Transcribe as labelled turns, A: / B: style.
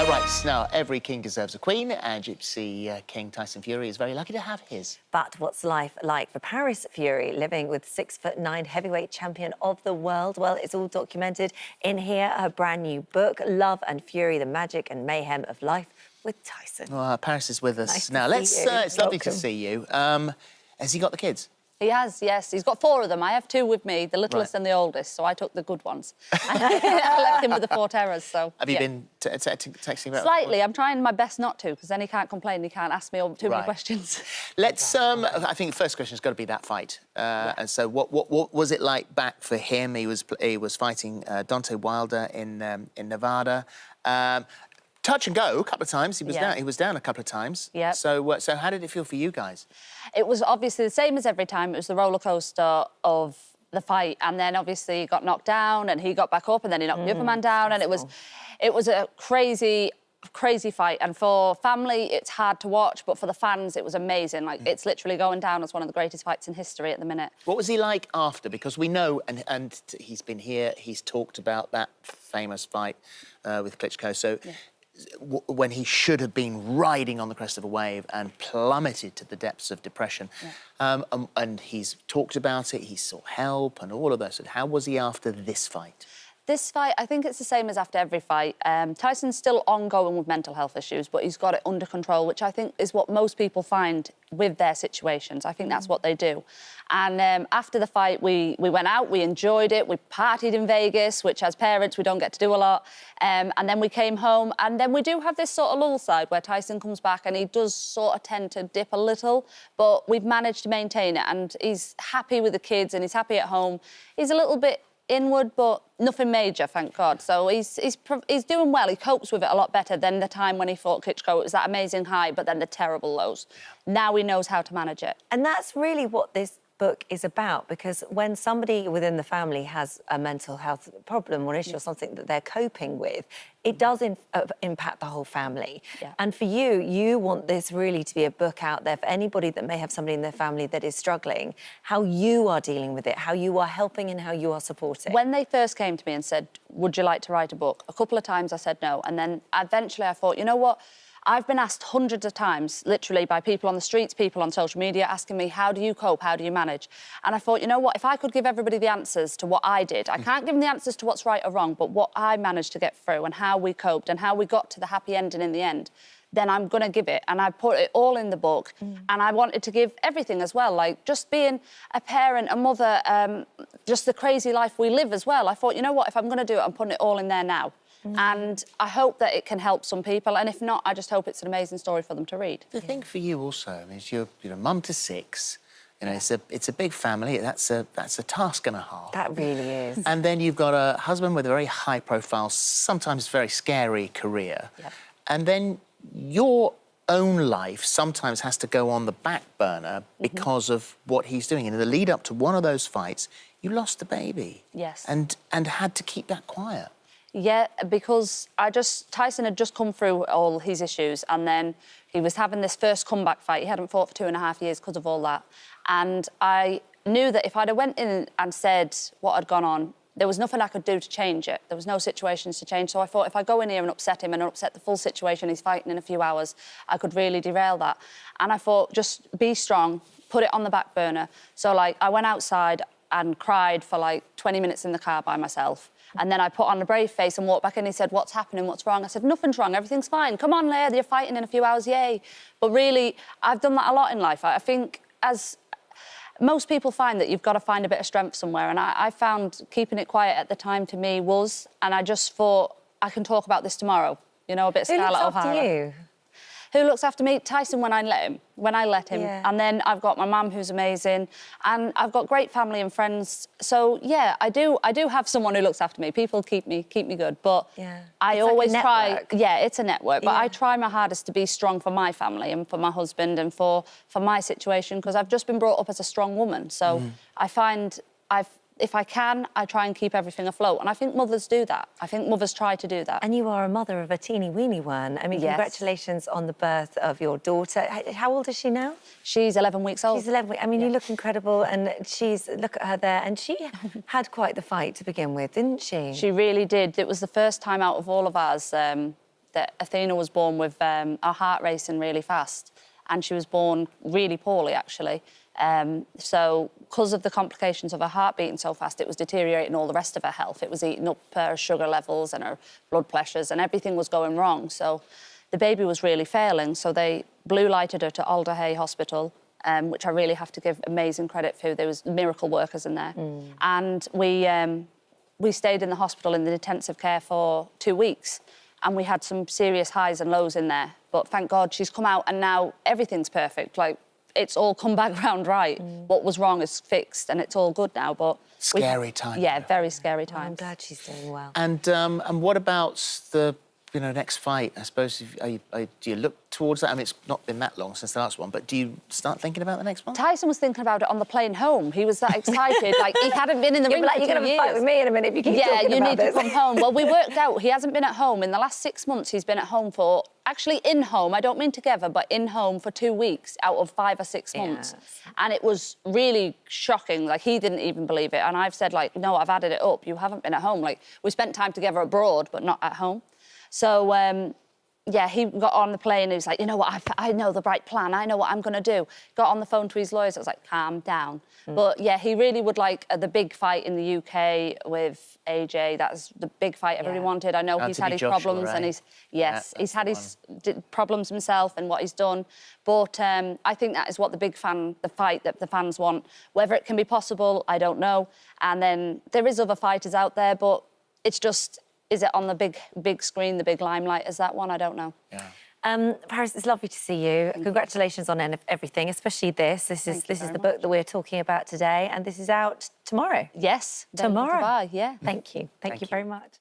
A: Right, so now every king deserves a queen, and Gypsy King Tyson Fury is very lucky to have his.
B: But what's life like for Paris Fury, living with 6'9" heavyweight champion of the world? Well, it's all documented in here, her brand new book, Love and Fury, the magic and mayhem of life with Tyson.
A: Well, Paris is with us
B: nice
A: now. It's lovely to see you. Has he got the kids?
C: He has, yes. He's got 4 of them. I have 2 with me, the littlest and the oldest, so I took the good ones. I left him with the 4 terrors, so...
A: Have you been texting about...
C: Slightly. I'm trying my best not to, because then he can't complain, he can't ask me too many questions.
A: Let's, I think the first question's got to be that fight. And so what was it like back for him? He was fighting Deontay Wilder in Nevada. Touch and go a couple of times. He was down a couple of times.
C: Yeah.
A: So how did it feel for you guys?
C: It was obviously the same as every time. It was the roller coaster of the fight, and then obviously he got knocked down, and he got back up, and then he knocked the other man down, and it was a crazy fight. And for family, it's hard to watch, but for the fans, it was amazing. Like it's literally going down as one of the greatest fights in history at the minute. What
A: was he like after? Because we know, and he's been here. He's talked about that famous fight with Klitschko. So. Yeah. When he should have been riding on the crest of a wave and plummeted to the depths of depression. Yeah. And he's talked about it, he sought help and all of that. So how was he after this fight?
C: This fight, I think it's the same as after every fight. Tyson's still ongoing with mental health issues, but he's got it under control, which I think is what most people find with their situations. I think that's what they do. And after the fight, we went out, we enjoyed it, we partied in Vegas, which as parents, we don't get to do a lot. And then we came home, and then we do have this sort of lull side where Tyson comes back and he does sort of tend to dip a little, but we've managed to maintain it, and he's happy with the kids and he's happy at home. He's a little bit inward, but nothing major, thank God. So he's doing well. He copes with it a lot better than the time when he fought Klitschko. It was that amazing high, but then the terrible lows. Yeah. Now he knows how to manage it.
B: And that's really what this book is about, because when somebody within the family has a mental health problem or issue or something that they're coping with, it does impact the whole family. Yeah. And for you, you want this really to be a book out there for anybody that may have somebody in their family that is struggling, how you are dealing with it, how you are helping and how you are supporting.
C: When they first came to me and said, would you like to write a book? A couple of times I said no. And then eventually I thought, you know what? I've been asked hundreds of times, literally, by people on the streets, people on social media, asking me, how do you cope, how do you manage? And I thought, you know what, if I could give everybody the answers to what I did, I can't give them the answers to what's right or wrong, but what I managed to get through and how we coped and how we got to the happy ending in the end, then I'm going to give it. And I put it all in the book. And I wanted to give everything as well, like just being a parent, a mother, just the crazy life we live as well. I thought, you know what, if I'm going to do it, I'm putting it all in there now. And I hope that it can help some people, and if not, I just hope it's an amazing story for them to read.
A: The thing for you also, I mean, you're a mum to 6. You know, it's a big family. That's a task and a half.
B: That really is.
A: And then you've got a husband with a very high-profile, sometimes very scary career. Yep. And then your own life sometimes has to go on the back burner because of what he's doing. And in the lead up to one of those fights, you lost the baby.
C: Yes.
A: And had to keep that quiet.
C: Yeah, because Tyson had just come through all his issues, and then he was having this first comeback fight. He hadn't fought for 2.5 years because of all that. And I knew that if I'd have went in and said what had gone on, there was nothing I could do to change it. There was no situations to change. So I thought if I go in here and upset him and upset the full situation he's fighting in a few hours, I could really derail that. And I thought, just be strong, put it on the back burner. So, like, I went outside and cried for, like, 20 minutes in the car by myself. And then I put on a brave face and walked back in. He said, what's happening, what's wrong? I said, nothing's wrong, everything's fine. Come on, Leah, you're fighting in a few hours, yay. But really, I've done that a lot in life. I think as most people find that you've got to find a bit of strength somewhere. And I found keeping it quiet at the time to me was, and I just thought, I can talk about this tomorrow. You know, a bit of Scarlett O'Hara.
B: Who looks after you?
C: Who looks after me? Tyson, when I let him. Yeah. And then I've got my mum, who's amazing, and I've got great family and friends. So yeah, I do have someone who looks after me. People keep me good, but I always try. Yeah, it's a network, but I try my hardest to be strong for my family and for my husband and for my situation, because I've just been brought up as a strong woman. So I find if I can, I try and keep everything afloat. And I think mothers do that. I think mothers try to do that.
B: And you are a mother of a teeny-weeny one. I mean, congratulations on the birth of your daughter. How old is she now?
C: She's 11 weeks old.
B: She's 11 weeks. I mean, you look incredible, and look at her there. And she had quite the fight to begin with, didn't she?
C: She really did. It was the first time out of all of ours that Athena was born with her heart racing really fast, and she was born really poorly, actually. So, because of the complications of her heart beating so fast, it was deteriorating all the rest of her health. It was eating up her sugar levels and her blood pressures, and everything was going wrong. So, the baby was really failing. So they blue lighted her to Alder Hey Hospital, which I really have to give amazing credit to. There was miracle workers in there, and we stayed in the hospital in the intensive care for 2 weeks, and we had some serious highs and lows in there. But thank God she's come out, and now everything's perfect. Like, it's all come back round right. What was wrong is fixed, and it's all good now. But
A: scary time.
C: Yeah, very scary times.
B: I'm glad she's doing well.
A: And what about the next fight? I suppose do you look towards that? I mean, it's not been that long since the last one, but do you start thinking about the next one?
C: Tyson was thinking about it on the plane home. He was that excited. Like, he hadn't been in the ring for 2 years.
B: You're going to have a fight with me in a minute if you keep talking
C: you
B: about
C: need
B: this.
C: to come home. Well, we worked out he hasn't been at home. In the last 6 months, he's been at home for... Actually, in home, I don't mean together, but in home for 2 weeks out of 5 or 6 months.
B: Yes.
C: And it was really shocking. Like, he didn't even believe it. And I've said, like, no, I've added it up. You haven't been at home. Like, we spent time together abroad, but not at home. So, yeah, he got on the plane and he was like, you know what, I know the right plan, I know what I'm going to do. Got on the phone to his lawyers, I was like, calm down. But, yeah, he really would like the big fight in the UK with AJ. That's the big fight everybody wanted. I know he's had his problems and he's had his problems himself and what he's done. But I think that is what the fight that the fans want. Whether it can be possible, I don't know. And then there is other fighters out there, but it's just... Is it on the big screen, the big limelight as that one? I don't know.
A: Yeah.
B: Paris, it's lovely to see you. Congratulations on everything, especially this. This is the book that we're talking about today, and this is out tomorrow.
C: Yes.
B: Tomorrow.
C: Yeah.
B: Thank you. Thank you very much.